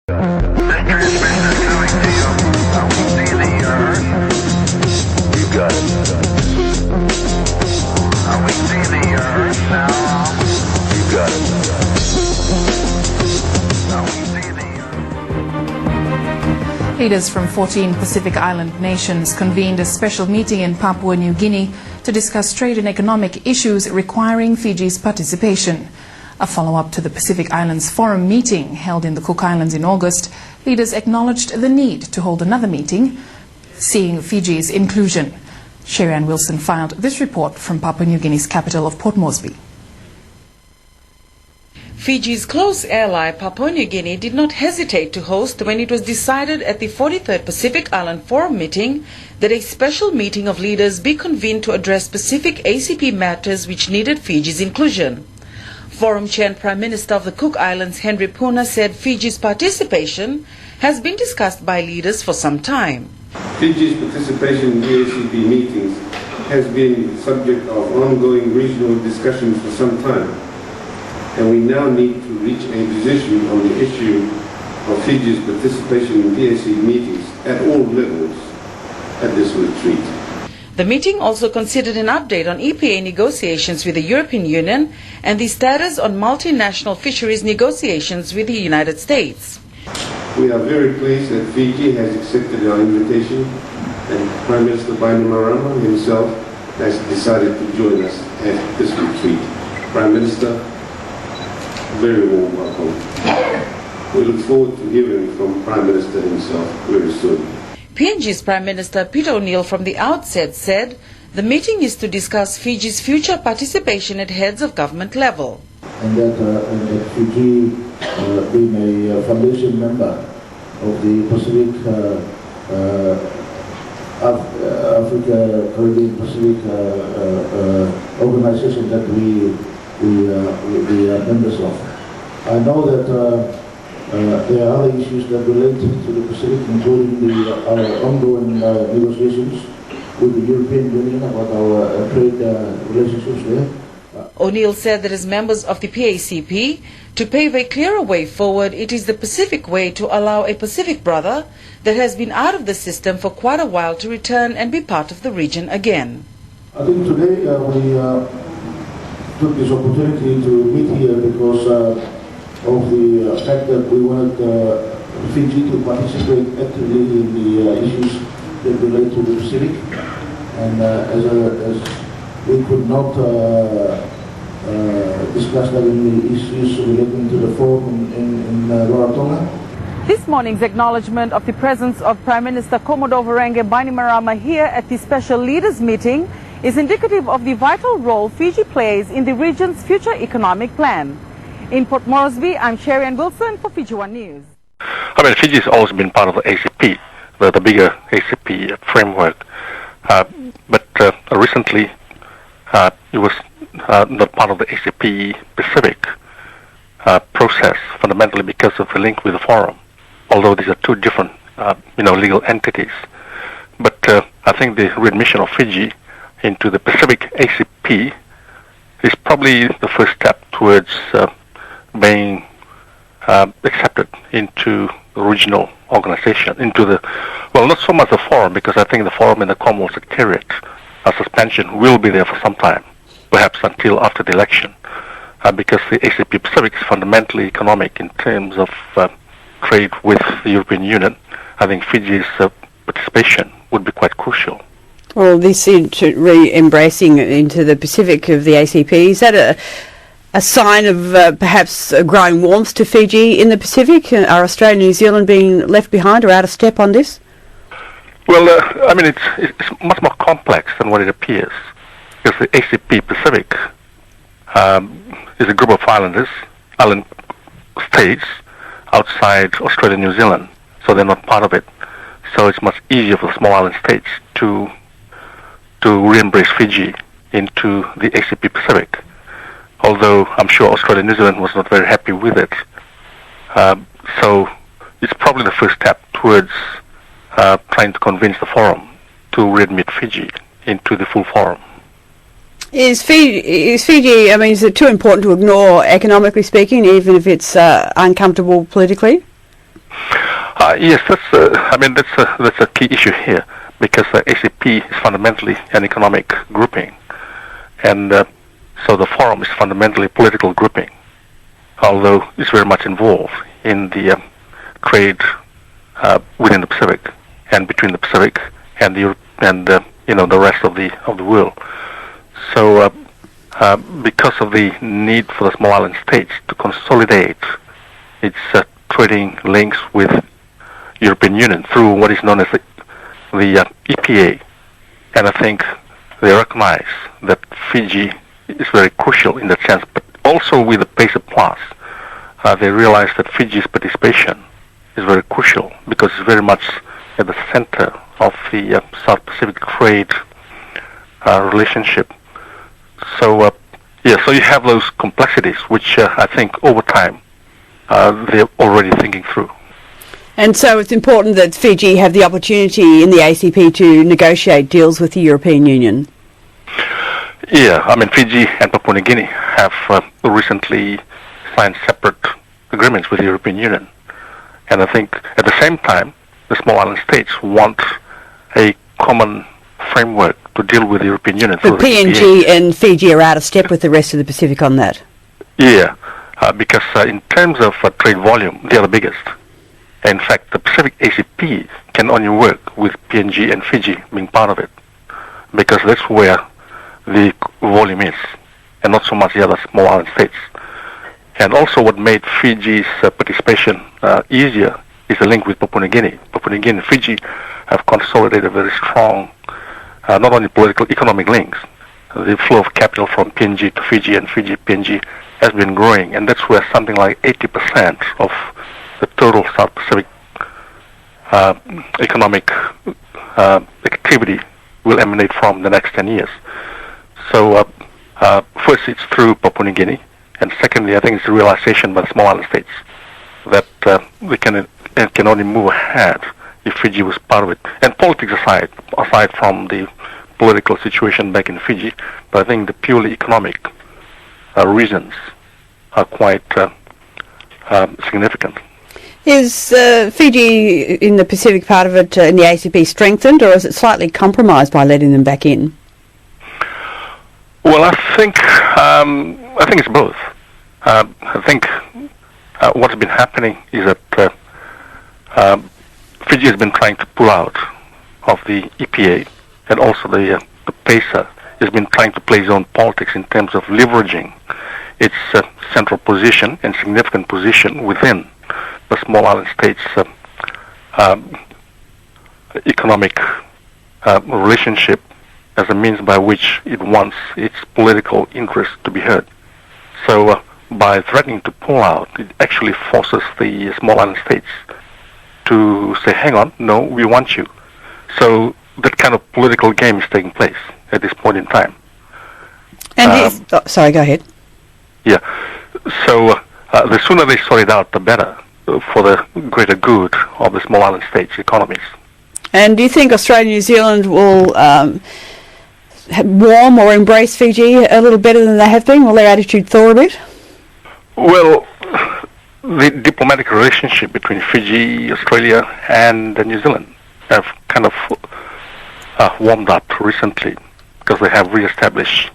Leaders from 14 Pacific Island nations convened a special meeting in Papua New Guinea to discuss trade and economic issues requiring Fiji's participation. A follow-up to the Pacific Islands Forum meeting held in the Cook Islands in August, leaders acknowledged the need to hold another meeting, seeing Fiji's inclusion. Sherry-Ann Wilson filed this report from Papua New Guinea's capital of Port Moresby. Fiji's close ally Papua New Guinea did not hesitate to host when it was decided at the 43rd Pacific Island Forum meeting that a special meeting of leaders be convened to address specific ACP matters which needed Fiji's inclusion. Forum Chair and Prime Minister of the Cook Islands Henry Puna said Fiji's participation has been discussed by leaders for some time. Fiji's participation in the ACP meetings has been subject of ongoing regional discussions for some time, and we now need to reach a position on the issue of Fiji's participation in PAC meetings at all levels at this retreat. The meeting also considered an update on EPA negotiations with the European Union and the status on multinational fisheries negotiations with the United States. We are very pleased that Fiji has accepted our invitation, and Prime Minister Bainimarama himself has decided to join us at this retreat. Prime Minister, very warm welcome. We look forward to hearing from Prime Minister himself very soon. PNG's Prime Minister Peter O'Neill from the outset said the meeting is to discuss Fiji's future participation at heads of government level. And that Fiji, being a foundation member of the Pacific, Africa, Carribean Pacific organization that we are members of. I know that there are other issues that relate to the Pacific, including our ongoing negotiations with the European Union about our trade relationships there. O'Neill said that as members of the PACP, to pave a clearer way forward, it is the Pacific way to allow a Pacific brother that has been out of the system for quite a while to return and be part of the region again. I think today we took this opportunity to meet here because of the fact that we wanted Fiji to participate actively in the issues that relate to the Pacific, and as we could not discuss that in the issues relating to the forum in Rarotonga. This morning's acknowledgement of the presence of Prime Minister Commodore Varenge Bainimarama here at the special leaders meeting is indicative of the vital role Fiji plays in the region's future economic plan. In Port Moresby, I'm Sherry-Ann Wilson for Fiji One News. I mean, Fiji has always been part of the ACP, the bigger ACP framework, but recently it was not part of the ACP Pacific process, fundamentally because of the link with the forum, although these are two different legal entities. But I think the readmission of Fiji into the Pacific ACP is probably the first step towards being accepted into the regional organization, into the, well, not so much the forum, because I think the forum and the Commonwealth Secretariat suspension will be there for some time, perhaps until after the election, because the ACP Pacific is fundamentally economic in terms of trade with the European Union. I think Fiji's participation would be quite crucial. Well, this re-embracing into the Pacific of the ACP, is that a sign of perhaps a growing warmth to Fiji in the Pacific? Are Australia and New Zealand being left behind or out of step on this? Well, I mean, it's much more complex than what it appears, because the ACP Pacific is a group of island states outside Australia and New Zealand, so they're not part of it. So it's much easier for the small island states to re-embrace Fiji into the ACP Pacific, although I'm sure Australia and New Zealand was not very happy with it. So it's probably the first step towards trying to convince the forum to readmit Fiji into the full forum. Is Fiji, I mean, is it too important to ignore economically speaking, even if it's uncomfortable politically? Yes, that's a key issue here, because ACP is fundamentally an economic grouping, and so the forum is fundamentally a political grouping, although it's very much involved in the trade within the Pacific and between the Pacific and the rest of the world. So because of the need for the small island states to consolidate its trading links with European Union through what is known as the EPA, and I think they recognize that Fiji is very crucial in that sense, but also with the PACER Plus, they realize that Fiji's participation is very crucial because it's very much at the center of the South Pacific trade relationship. So, so you have those complexities, which I think over time they're already thinking through. And so it's important that Fiji have the opportunity in the ACP to negotiate deals with the European Union. Yeah, I mean, Fiji and Papua New Guinea have recently signed separate agreements with the European Union. And I think at the same time, the small island states want a common framework to deal with the European Union. But PNG and Fiji are out of step with the rest of the Pacific on that. Yeah, because in terms of trade volume, they are the biggest. In fact, the Pacific ACP can only work with PNG and Fiji being part of it, because that's where the volume is, and not so much the other small island states. And also what made Fiji's participation easier is the link with Papua New Guinea. Papua New Guinea and Fiji have consolidated very strong, not only political, economic links. The flow of capital from PNG to Fiji and Fiji PNG has been growing, and that's where something like 80% of the total South Pacific economic activity will emanate from the next 10 years. So first it's through Papua New Guinea, and secondly I think it's the realization by the small island states that we can only move ahead if Fiji was part of it. And politics aside from the political situation back in Fiji, but I think the purely economic reasons are quite significant. Is Fiji in the Pacific part of it in the ACP strengthened, or is it slightly compromised by letting them back in? Well, I think it's both. I think what's been happening is that Fiji has been trying to pull out of the EPA, and also the PACER has been trying to play its own politics in terms of leveraging its central position and significant position within the small island states' economic relationship as a means by which it wants its political interests to be heard. So by threatening to pull out, it actually forces the small island states to say, hang on, no, we want you. So that kind of political game is taking place at this point in time. And sorry, go ahead. Yeah. So the sooner they sort it out, the better for the greater good of the small island states' economies. And do you think Australia and New Zealand will warm or embrace Fiji a little better than they have been? Will their attitude thaw a bit? Well, the diplomatic relationship between Fiji, Australia, and New Zealand have kind of warmed up recently because they have re-established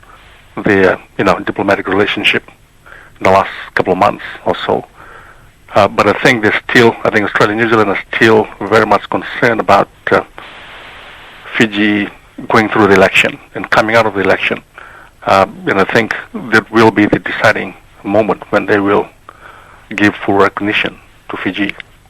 their diplomatic relationship in the last couple of months or so. But I think Australia and New Zealand are still very much concerned about Fiji going through the election and coming out of the election. And I think that will be the deciding moment when they will give full recognition to Fiji.